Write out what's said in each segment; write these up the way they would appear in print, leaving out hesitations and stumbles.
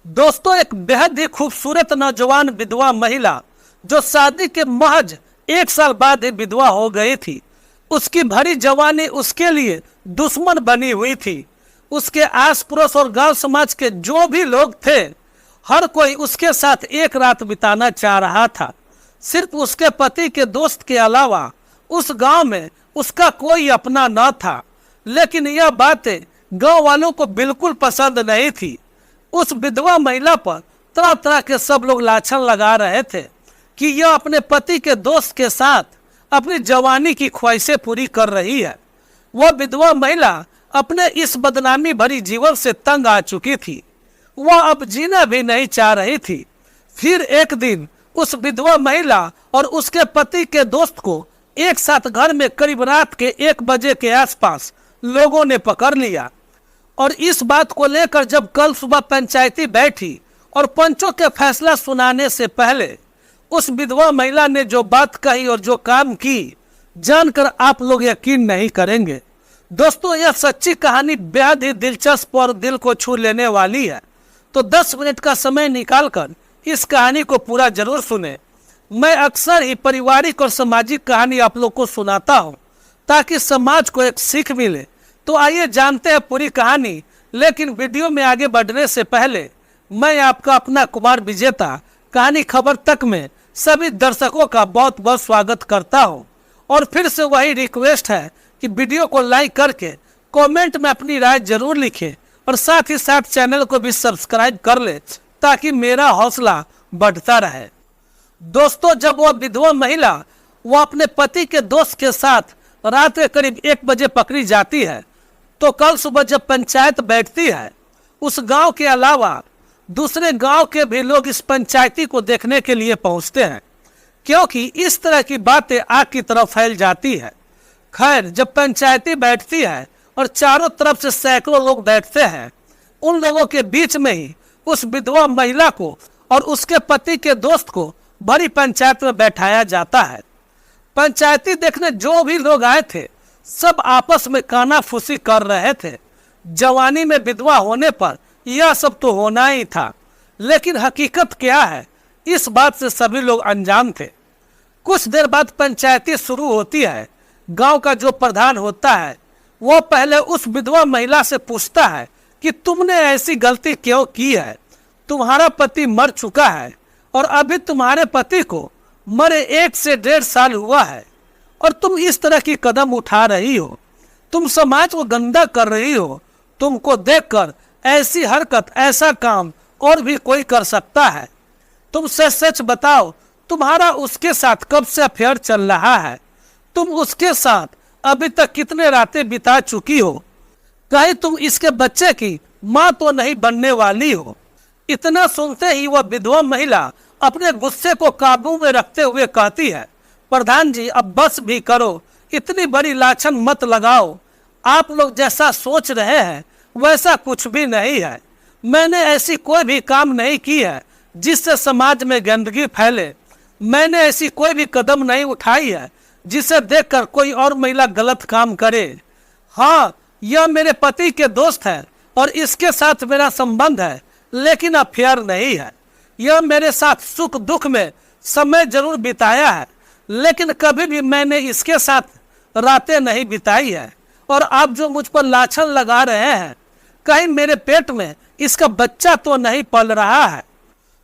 दोस्तों, एक बेहद ही खूबसूरत नौजवान विधवा महिला जो शादी के महज 1 साल बाद ही विधवा हो गई थी। उसकी भरी जवानी उसके लिए दुश्मन बनी हुई थी। उसके आस पड़ोस और गांव समाज के जो भी लोग थे, हर कोई उसके साथ एक रात बिताना चाह रहा था। सिर्फ उसके पति के दोस्त के अलावा उस गांव में उसका कोई अपना न था। लेकिन यह बातें गांव वालों को बिल्कुल पसंद नहीं थी। उस विधवा महिला पर तरह तरह के सब लोग लाछन लगा रहे थे कि यह अपने पति के दोस्त के साथ अपनी जवानी की ख्वाहिशें पूरी कर रही है। वह विधवा महिला अपने इस बदनामी भरी जीवन से तंग आ चुकी थी। वह अब जीना भी नहीं चाह रही थी। फिर एक दिन उस विधवा महिला और उसके पति के दोस्त को एक साथ घर में करीब रात के 1 बजे के आसपास लोगों ने पकड़ लिया। और इस बात को लेकर जब कल सुबह पंचायती बैठी और पंचों के फैसला सुनाने से पहले उस विधवा महिला ने जो बात कही और जो काम की, जानकर आप लोग यकीन नहीं करेंगे। दोस्तों, यह सच्ची कहानी बेहद ही दिलचस्प और दिल को छू लेने वाली है। तो 10 मिनट का समय निकालकर इस कहानी को पूरा जरूर सुने। मैं अक्सर ही पारिवारिक और सामाजिक कहानी आप लोग को सुनाता हूँ ताकि समाज को एक सीख मिले। तो आइए जानते हैं पूरी कहानी। लेकिन वीडियो में आगे बढ़ने से पहले मैं आपका अपना कुमार विजेता कहानी खबर तक में सभी दर्शकों का बहुत बहुत स्वागत करता हूं। और फिर से वही रिक्वेस्ट है कि वीडियो को लाइक करके कमेंट में अपनी राय जरूर लिखें और साथ ही साथ चैनल को भी सब्सक्राइब कर ले ताकि मेरा हौसला बढ़ता रहे। दोस्तों, जब वह विधवा महिला वह अपने पति के दोस्त के साथ रात के करीब 1 बजे पकड़ी जाती है, तो कल सुबह जब पंचायत बैठती है, उस गांव के अलावा दूसरे गांव के भी लोग इस पंचायती को देखने के लिए पहुंचते हैं, क्योंकि इस तरह की बातें आग की तरफ फैल जाती है। खैर, जब पंचायती बैठती है और चारों तरफ से सैकड़ों लोग बैठते हैं, उन लोगों के बीच में ही उस विधवा महिला को और उसके पति के दोस्त को बड़ी पंचायत में बैठाया जाता है। पंचायती देखने जो भी लोग आए थे, सब आपस में कानाफूसी कर रहे थे। जवानी में विधवा होने पर यह सब तो होना ही था, लेकिन हकीकत क्या है, इस बात से सभी लोग अनजान थे। कुछ देर बाद पंचायती शुरू होती है। गांव का जो प्रधान होता है, वह पहले उस विधवा महिला से पूछता है कि तुमने ऐसी गलती क्यों की है। तुम्हारा पति मर चुका है और अभी तुम्हारे पति को मरे 1 से 1.5 साल हुआ है और तुम इस तरह की कदम उठा रही हो। तुम समाज को गंदा कर रही हो। तुमको देखकर ऐसी हरकत, ऐसा काम और भी कोई कर सकता है। तुम सच सच बताओ, तुम्हारा उसके साथ कब से अफेयर चल रहा है? तुम उसके साथ अभी तक कितने रातें बिता चुकी हो? कहीं तुम इसके बच्चे की माँ तो नहीं बनने वाली हो? इतना सुनते ही वह विधवा महिला अपने गुस्से को काबू में रखते हुए कहती है, प्रधान जी, अब बस भी करो, इतनी बड़ी लाछन मत लगाओ। आप लोग जैसा सोच रहे हैं वैसा कुछ भी नहीं है। मैंने ऐसी कोई भी काम नहीं की है जिससे समाज में गंदगी फैले। मैंने ऐसी कोई भी कदम नहीं उठाई है जिसे देखकर कोई और महिला गलत काम करे। हाँ, यह मेरे पति के दोस्त है और इसके साथ मेरा संबंध है, लेकिन अफेयर नहीं है। यह मेरे साथ सुख दुख में समय जरूर बिताया है, लेकिन कभी भी मैंने इसके साथ रातें नहीं बिताई है। और आप जो मुझ पर लाछन लगा रहे हैं, कहीं मेरे पेट में इसका बच्चा तो नहीं पल रहा है?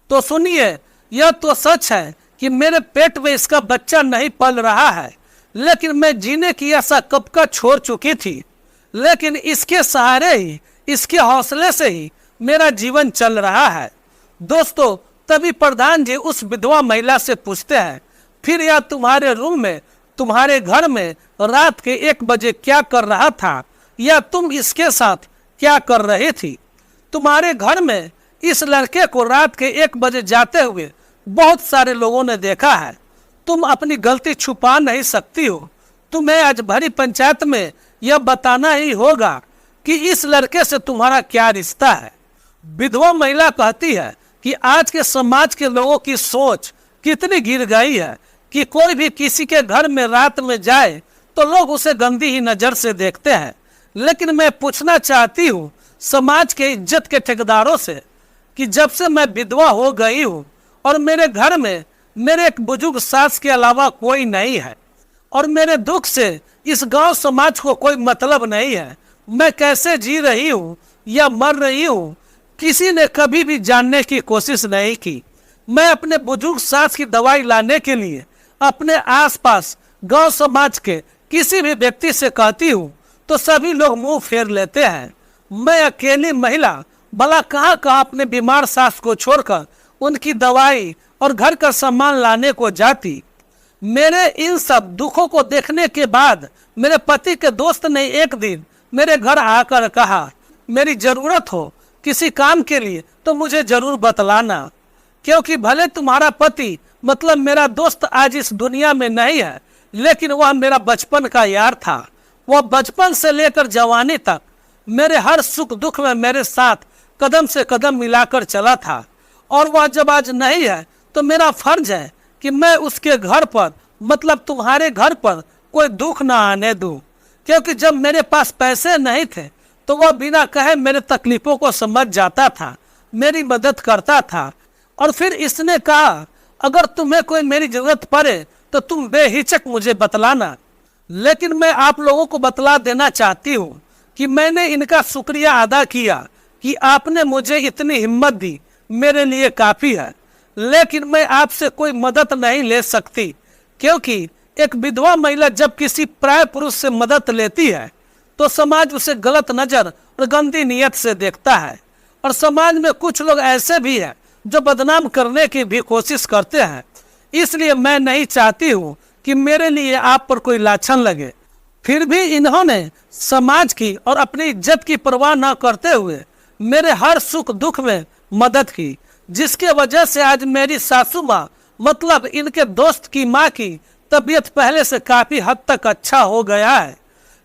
तो सुनिए, यह तो सच है कि मेरे पेट में इसका बच्चा नहीं पल रहा है, लेकिन मैं जीने की आशा कब का छोड़ चुकी थी। लेकिन इसके सहारे ही, इसके हौसले से ही मेरा जीवन चल रहा है। दोस्तों, तभी प्रधान जी उस विधवा महिला से पूछते हैं, फिर यह तुम्हारे रूम में, तुम्हारे घर में रात के 1 बजे क्या कर रहा था, या तुम इसके साथ क्या कर रही थी? तुम्हारे घर में इस लड़के को रात के 1 बजे जाते हुए बहुत सारे लोगों ने देखा है। तुम अपनी गलती छुपा नहीं सकती हो। तुम्हें आज भरी पंचायत में यह बताना ही होगा कि इस लड़के से तुम्हारा क्या रिश्ता है। विधवा महिला कहती है कि आज के समाज के लोगों की सोच कितनी गिर गई है कि कोई भी किसी के घर में रात में जाए तो लोग उसे गंदी ही नज़र से देखते हैं। लेकिन मैं पूछना चाहती हूँ समाज के इज्जत के ठेकेदारों से, कि जब से मैं विधवा हो गई हूँ और मेरे घर में मेरे एक बुजुर्ग सास के अलावा कोई नहीं है और मेरे दुख से इस गांव समाज को कोई मतलब नहीं है, मैं कैसे जी रही हूँ या मर रही हूँ, किसी ने कभी भी जानने की कोशिश नहीं की। मैं अपने बुजुर्ग सास की दवाई लाने के लिए अपने आसपास गांव समाज के किसी भी व्यक्ति से कहती हूँ तो सभी लोग मुंह फेर लेते हैं। मैं अकेली महिला भला कहाँ कहाँ अपने बीमार सास को छोड़कर उनकी दवाई और घर का सामान लाने को जाती। मेरे इन सब दुखों को देखने के बाद मेरे पति के दोस्त ने एक दिन मेरे घर आकर कहा, मेरी जरूरत हो किसी काम के लिए तो मुझे जरूर बतलाना, क्योंकि भले तुम्हारा पति मतलब मेरा दोस्त आज इस दुनिया में नहीं है, लेकिन वह मेरा बचपन का यार था। वह बचपन से लेकर जवानी तक मेरे हर सुख दुख में मेरे साथ कदम से कदम मिलाकर चला था, और वह जब आज नहीं है तो मेरा फर्ज है कि मैं उसके घर पर मतलब तुम्हारे घर पर कोई दुख ना आने दूं, क्योंकि जब मेरे पास पैसे नहीं थे तो वह बिना कहे मेरे तकलीफों को समझ जाता था, मेरी मदद करता था। और फिर इसने कहा, अगर तुम्हें कोई मेरी जरूरत पड़े तो तुम बेहिचक मुझे बतलाना। लेकिन मैं आप लोगों को बतला देना चाहती हूँ कि मैंने इनका शुक्रिया अदा किया कि आपने मुझे इतनी हिम्मत दी, मेरे लिए काफ़ी है। लेकिन मैं आपसे कोई मदद नहीं ले सकती, क्योंकि एक विधवा महिला जब किसी प्राय पुरुष से मदद लेती है तो समाज उसे गलत नज़र और गंदी नीयत से देखता है, और समाज में कुछ लोग ऐसे भी हैं जो बदनाम करने की भी कोशिश करते हैं। इसलिए मैं नहीं चाहती हूँ कि मेरे लिए आप पर कोई लाछन लगे। फिर भी इन्होंने समाज की और अपनी इज्जत की परवाह न करते हुए मेरे हर सुख दुख में मदद की, जिसके वजह से आज मेरी सासू माँ मतलब इनके दोस्त की माँ की तबीयत पहले से काफ़ी हद तक अच्छा हो गया है।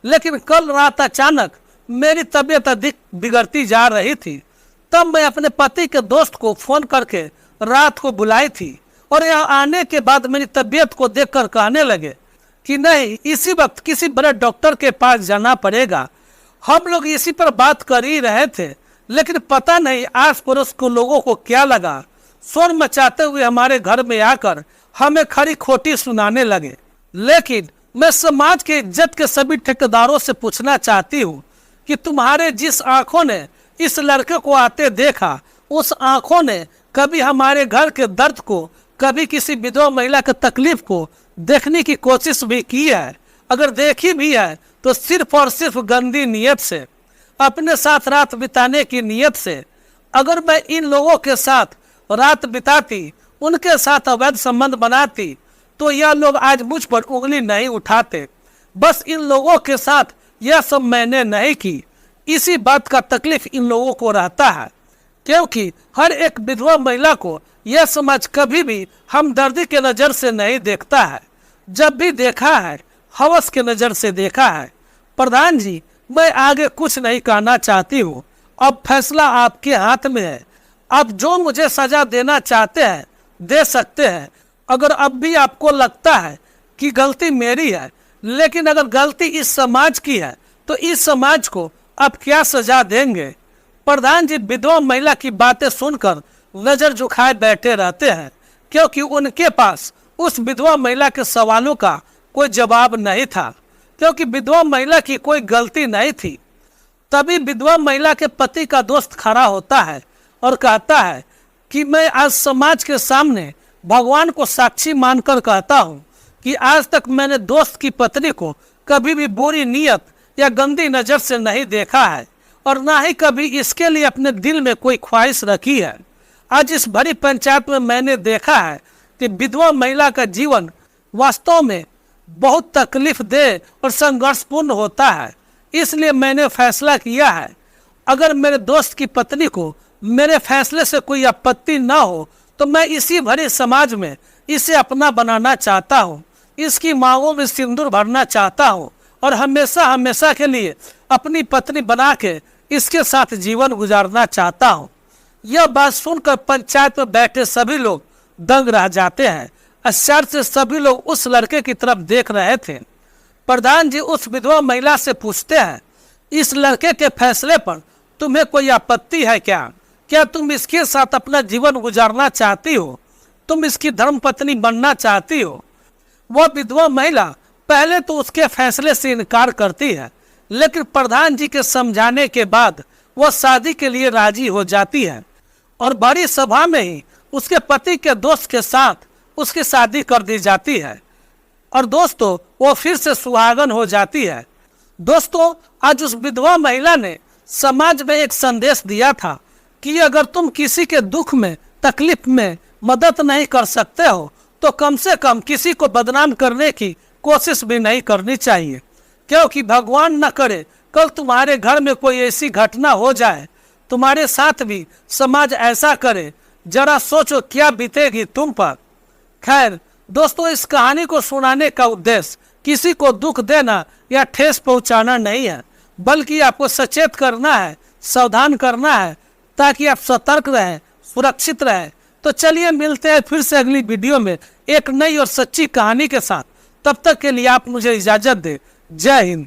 लेकिन कल रात अचानक मेरी तबीयत अधिक बिगड़ती जा रही थी। तब मैं अपने पति के दोस्त को फ़ोन करके रात को बुलाई थी, और यहाँ आने के बाद मेरी तबीयत को देखकर कहने लगे कि नहीं, इसी वक्त किसी बड़े डॉक्टर के पास जाना पड़ेगा। हम लोग इसी पर बात कर ही रहे थे, लेकिन पता नहीं आस पड़ोस के लोगों को क्या लगा, शोर मचाते हुए हमारे घर में आकर हमें खरी खोटी सुनाने लगे। लेकिन मैं समाज के इज्जत के सभी ठेकेदारों से पूछना चाहती हूँ कि तुम्हारे जिस आंखों ने इस लड़के को आते देखा, उस आंखों ने कभी हमारे घर के दर्द को, कभी किसी विधवा महिला के तकलीफ को देखने की कोशिश भी की है? अगर देखी भी है तो सिर्फ और सिर्फ गंदी नीयत से, अपने साथ रात बिताने की नीयत से। अगर मैं इन लोगों के साथ रात बिताती, उनके साथ अवैध संबंध बनाती, तो यह लोग आज मुझ पर उंगली नहीं उठाते। बस इन लोगों के साथ यह सब मैंने नहीं की, इसी बात का तकलीफ इन लोगों को रहता है, क्योंकि हर एक विधवा महिला को यह समाज कभी भी हमदर्दी के नज़र से नहीं देखता है। जब भी देखा है हवस के नज़र से देखा है। प्रधान जी, मैं आगे कुछ नहीं कहना चाहती हूँ, अब फैसला आपके हाथ में है। आप जो मुझे सजा देना चाहते हैं दे सकते हैं। अगर अब भी आपको लगता है कि गलती मेरी है, लेकिन अगर गलती इस समाज की है तो इस समाज को आप क्या सजा देंगे? प्रधान जी विधवा महिला की बातें सुनकर नज़र झुकाए बैठे रहते हैं, क्योंकि उनके पास उस विधवा महिला के सवालों का कोई जवाब नहीं था, क्योंकि विधवा महिला की कोई गलती नहीं थी। तभी विधवा महिला के पति का दोस्त खड़ा होता है और कहता है कि मैं आज समाज के सामने भगवान को साक्षी मानकर कहता हूँ कि आज तक मैंने दोस्त की पत्नी को कभी भी बुरी नीयत या गंदी नज़र से नहीं देखा है, और ना ही कभी इसके लिए अपने दिल में कोई ख्वाहिश रखी है। आज इस बड़ी पंचायत में मैंने देखा है कि विधवा महिला का जीवन वास्तव में बहुत तकलीफ दे और संघर्षपूर्ण होता है। इसलिए मैंने फैसला किया है, अगर मेरे दोस्त की पत्नी को मेरे फैसले से कोई आपत्ति ना हो तो मैं इसी भरे समाज में इसे अपना बनाना चाहता हूँ, इसकी मांगों में सिंदूर भरना चाहता हूँ, और हमेशा हमेशा के लिए अपनी पत्नी बना के इसके साथ जीवन गुजारना चाहता हूँ। यह बात सुनकर पंचायत में बैठे सभी लोग दंग रह जाते हैं। आश्चर्य से सभी लोग उस लड़के की तरफ देख रहे थे। प्रधान जी उस विधवा महिला से पूछते हैं, इस लड़के के फैसले पर तुम्हें कोई आपत्ति है क्या? क्या तुम इसके साथ अपना जीवन गुजारना चाहती हो? तुम इसकी धर्मपत्नी बनना चाहती हो? वह विधवा महिला पहले तो उसके फैसले से इनकार करती है, लेकिन प्रधान जी के समझाने के बाद वह शादी के लिए राजी हो जाती है और बड़ी सभा में ही उसके पति के दोस्त के साथ उसकी शादी कर दी जाती है और दोस्तों वो फिर से सुहागन हो जाती है। दोस्तों, आज उस विधवा महिला ने समाज में एक संदेश दिया था कि अगर तुम किसी के दुख में तकलीफ में मदद नहीं कर सकते हो तो कम से कम किसी को बदनाम करने की कोशिश भी नहीं करनी चाहिए, क्योंकि भगवान न करे कल तुम्हारे घर में कोई ऐसी घटना हो जाए, तुम्हारे साथ भी समाज ऐसा करे, जरा सोचो क्या बीतेगी तुम पर। खैर दोस्तों, इस कहानी को सुनाने का उद्देश्य किसी को दुख देना या ठेस पहुंचाना नहीं है, बल्कि आपको सचेत करना है, सावधान करना है, ताकि आप सतर्क रहें, सुरक्षित रहें। तो चलिए मिलते हैं फिर से अगली वीडियो में एक नई और सच्ची कहानी के साथ। तब तक के लिए आप मुझे इजाजत दें। जय हिंद।